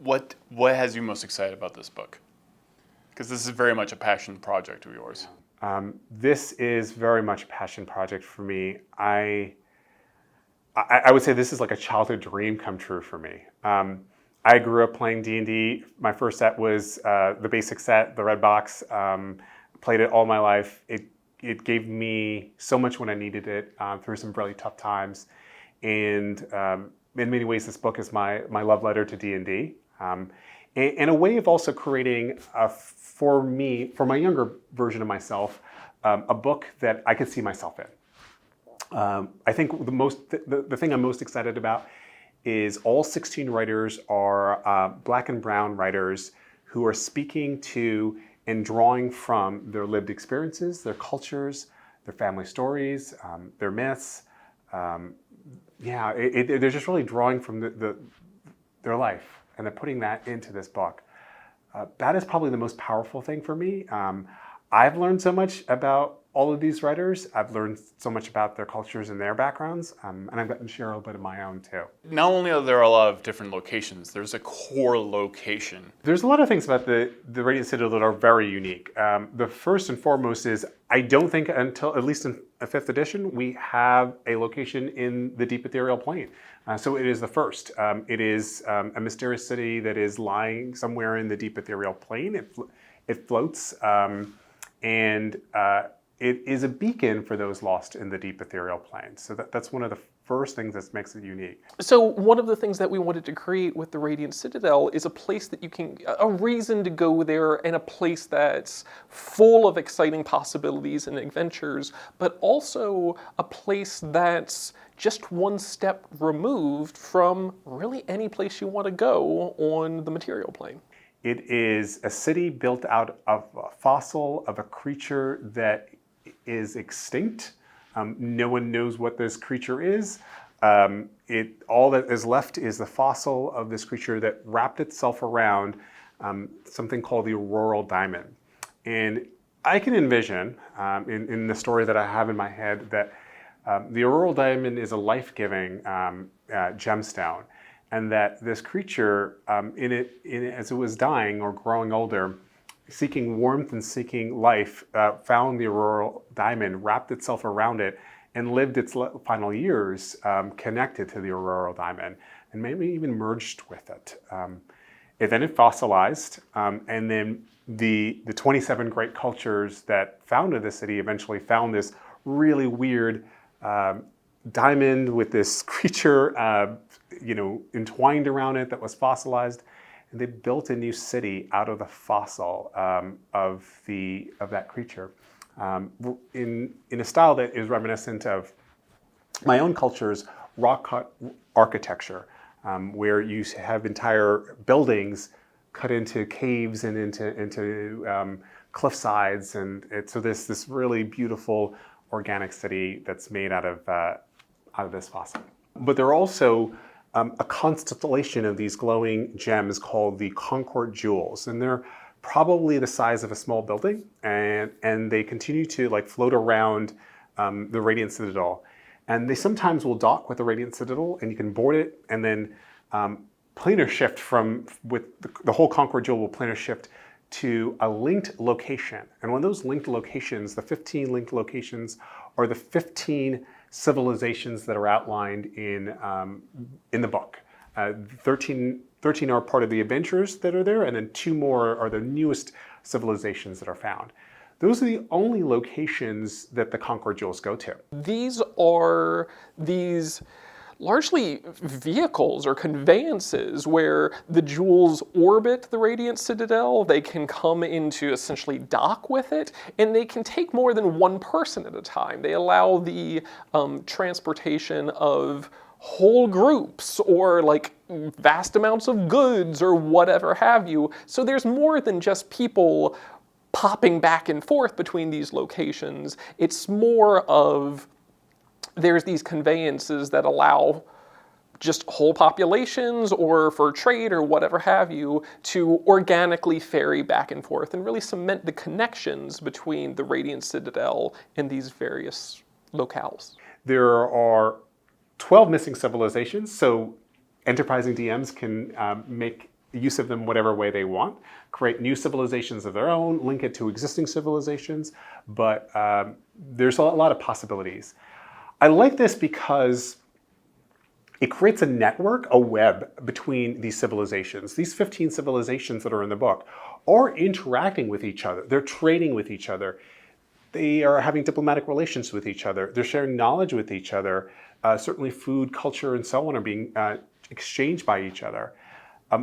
What has you most excited about this book? Because this is very much a passion project of yours. This is very much a passion project for me. I would say this is like a childhood dream come true for me. I grew up playing D&D. My first set was the basic set, the red box. Played it all my life. It gave me so much when I needed it through some really tough times. And in many ways, this book is my love letter to D&D. And a way of also creating, for my younger version of myself, a book that I could see myself in. I think the thing I'm most excited about is all 16 writers are Black and brown writers who are speaking to and drawing from their lived experiences, their cultures, their family stories, their myths. They're just really drawing from their life, and they're putting that into this book. That is probably the most powerful thing for me. I've learned so much about all of these writers. I've learned so much about their cultures and their backgrounds, and I've gotten to share a little bit of my own too. Not only are there a lot of different locations, there's a core location. There's a lot of things about the Radiant Citadel that are very unique. The first and foremost is, I don't think until, at least in a 5th edition, we have a location in the deep ethereal plane. So it is the first. It is a mysterious city that is lying somewhere in the deep ethereal plane. It floats, and it is a beacon for those lost in the deep ethereal plane. So that's one of the first things that makes it unique. So one of the things that we wanted to create with the Radiant Citadel is a place that you can, a reason to go there, and a place that's full of exciting possibilities and adventures, but also a place that's just one step removed from really any place you want to go on the material plane. It is a city built out of a fossil of a creature that is extinct. No one knows what this creature is. All that is left is the fossil of this creature that wrapped itself around something called the auroral diamond. And I can envision, in the story that I have in my head, that the auroral diamond is a life-giving gemstone, and that this creature, as it was dying or growing older, seeking warmth and seeking life, found the auroral diamond, wrapped itself around it, and lived its final years connected to the auroral diamond, and maybe even merged with it. Then it fossilized, and then the 27 great cultures that founded the city eventually found this really weird diamond with this creature entwined around it that was fossilized. And they built a new city out of the fossil of that creature, in a style that is reminiscent of my own culture's rock cut architecture, where you have entire buildings cut into caves and into cliff sides, and so this really beautiful organic city that's made out of this fossil. But there are also a constellation of these glowing gems called the Concord Jewels, and they're probably the size of a small building, and they continue to float around the Radiant Citadel, and they sometimes will dock with the Radiant Citadel, and you can board it, and then planar shift with the whole Concord Jewel will planar shift to a linked location, and one of those linked locations, the 15 linked locations, are the 15 civilizations that are outlined in the book. 13 are part of the adventures that are there, and then 2 more are the newest civilizations that are found. Those are the only locations that the Concord Jewels go to. These are largely vehicles or conveyances where the jewels orbit the Radiant Citadel. They can come into essentially dock with it, and they can take more than one person at a time. They allow the transportation of whole groups or vast amounts of goods or whatever have you. So there's more than just people popping back and forth between these locations. It's more of there's these conveyances that allow just whole populations or for trade or whatever have you to organically ferry back and forth and really cement the connections between the Radiant Citadel and these various locales. There are 12 missing civilizations, so enterprising DMs can make use of them whatever way they want, create new civilizations of their own, link it to existing civilizations, but there's a lot of possibilities. I like this because it creates a network, a web between these civilizations. These 15 civilizations that are in the book are interacting with each other. They're trading with each other. They are having diplomatic relations with each other. They're sharing knowledge with each other. Certainly food, culture, and so on are being exchanged by each other.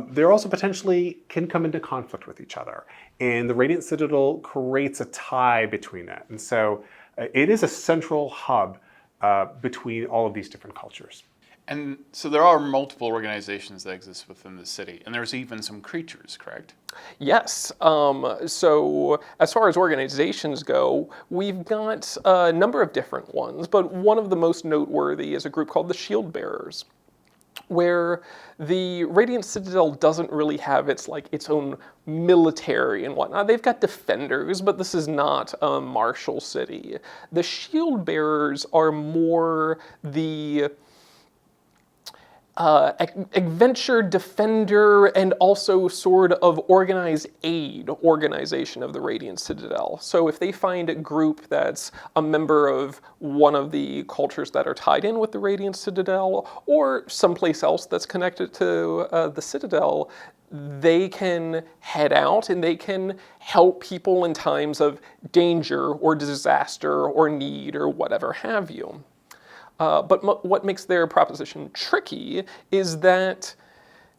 They're also potentially can come into conflict with each other. And the Radiant Citadel creates a tie between that. And so it is a central hub between all of these different cultures. And so there are multiple organizations that exist within the city, and there's even some creatures, correct? Yes. So as far as organizations go, we've got a number of different ones, but one of the most noteworthy is a group called the Shield Bearers, where the Radiant Citadel doesn't really have its own military and whatnot. They've got defenders, but this is not a martial city. The Shield Bearers are more the adventure defender and also sort of organized aid organization of the Radiant Citadel. So if they find a group that's a member of one of the cultures that are tied in with the Radiant Citadel or someplace else that's connected to the Citadel, they can head out and they can help people in times of danger or disaster or need or whatever have you. But what makes their proposition tricky is that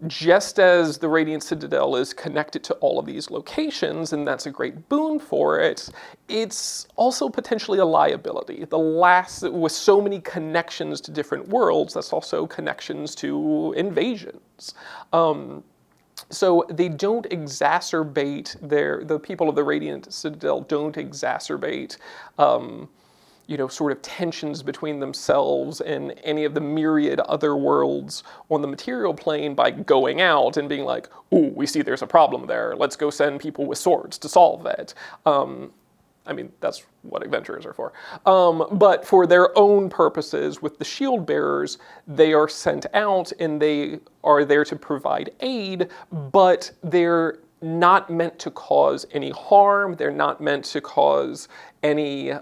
just as the Radiant Citadel is connected to all of these locations, and that's a great boon for it, it's also potentially a liability. With so many connections to different worlds, that's also connections to invasions. So they don't exacerbate the people of the Radiant Citadel don't exacerbate sort of tensions between themselves and any of the myriad other worlds on the material plane by going out and being like, ooh, we see there's a problem there. Let's go send people with swords to solve it. That's what adventurers are for. But for their own purposes, with the Shield Bearers, they are sent out and they are there to provide aid, but they're not meant to cause any harm. They're not meant to cause any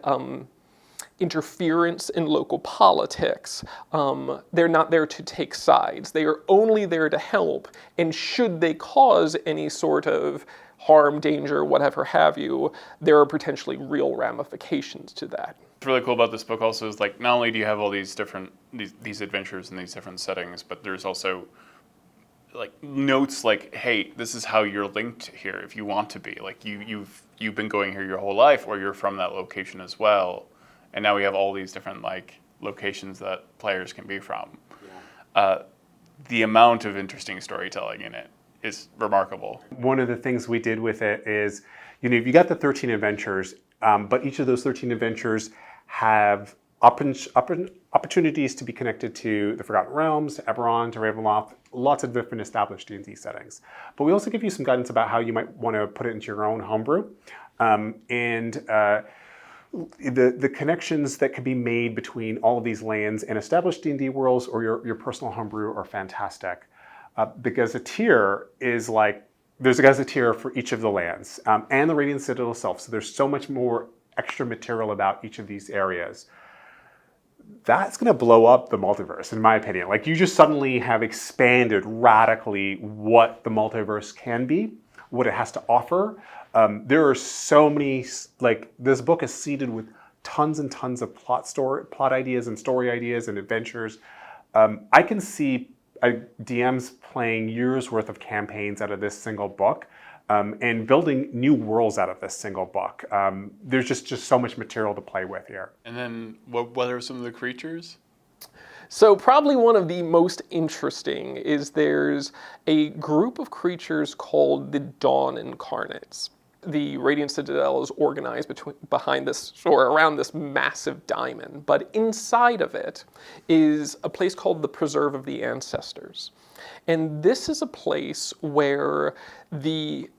interference in local politics. They're not there to take sides. They are only there to help, and should they cause any sort of harm, danger, whatever have you, there are potentially real ramifications to that. What's really cool about this book also is not only do you have all these different these adventures in these different settings, but there's also notes like, hey, this is how you're linked here if you want to be. You've been going here your whole life, or you're from that location as well. And now we have all these different locations that players can be from. Yeah. The amount of interesting storytelling in it is remarkable. One of the things we did with it is, you got the 13 adventures, but each of those 13 adventures have opportunities to be connected to the Forgotten Realms, to Eberron, to Ravenloft, lots of different established D&D settings. But we also give you some guidance about how you might want to put it into your own homebrew. The connections that can be made between all of these lands and established D&D worlds or your personal homebrew are fantastic. The Gazetteer is there's a Gazetteer for each of the lands and the Radiant Citadel itself. So there's so much more extra material about each of these areas. That's going to blow up the multiverse, in my opinion. You just suddenly have expanded radically what the multiverse can be, what it has to offer. There are so many, this book is seeded with tons and tons of plot ideas and story ideas and adventures. I can see DMs playing years worth of campaigns out of this single book and building new worlds out of this single book. There's just so much material to play with here. And then what are some of the creatures? So probably one of the most interesting is there's a group of creatures called the Dawn Incarnates. The Radiant Citadel is organized behind this, or around this massive diamond, but inside of it is a place called the Preserve of the Ancestors. And this is a place where the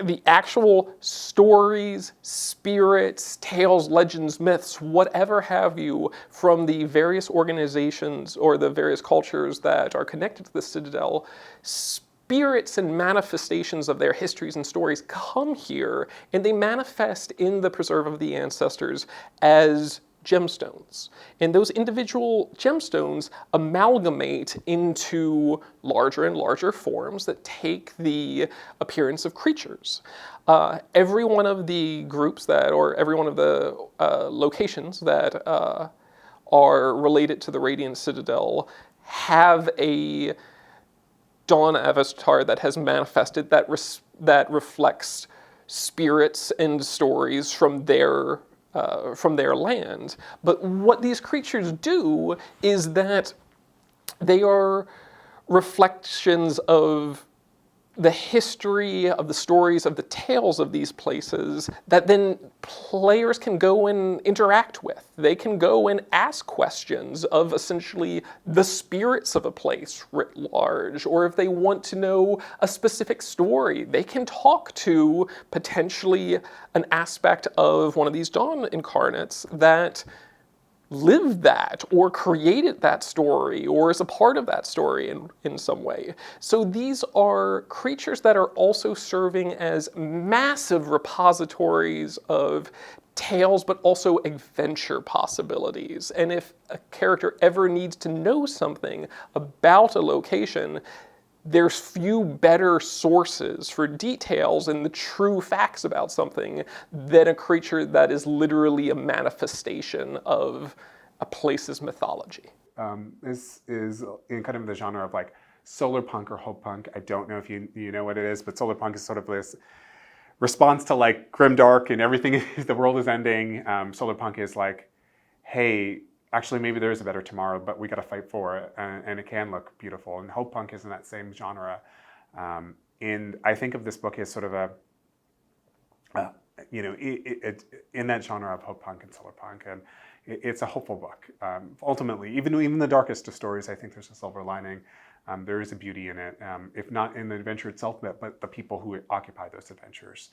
the actual stories, spirits, tales, legends, myths, whatever have you, from the various organizations or the various cultures that are connected to the Citadel, spirits and manifestations of their histories and stories come here, and they manifest in the Preserve of the Ancestors as gemstones. And those individual gemstones amalgamate into larger and larger forms that take the appearance of creatures. Every one of the groups that, or every one of the locations that are related to the Radiant Citadel have a Dawn avatar that has manifested that reflects spirits and stories from their land. But what these creatures do is that they are reflections of the history, of the stories, of the tales of these places that then players can go and interact with. They can go and ask questions of essentially the spirits of a place writ large, or if they want to know a specific story, they can talk to potentially an aspect of one of these Dawn incarnates that lived that or created that story or is a part of that story in some way. So these are creatures that are also serving as massive repositories of tales, but also adventure possibilities. And if a character ever needs to know something about a location, there's few better sources for details and the true facts about something than a creature that is literally a manifestation of a place's mythology. This is in kind of the genre of like solar punk or hope punk. I don't know if you know what it is, but solar punk is sort of this response to like grimdark and everything, the world is ending. Solar punk is like, hey, actually, maybe there is a better tomorrow, but we got to fight for it, and it can look beautiful. And hope punk is in that same genre. And I think of this book as sort of a, in that genre of hope punk and solar punk, and it's a hopeful book. Ultimately, even the darkest of stories, I think there's a silver lining. There is a beauty in it, if not in the adventure itself, but the people who occupy those adventures.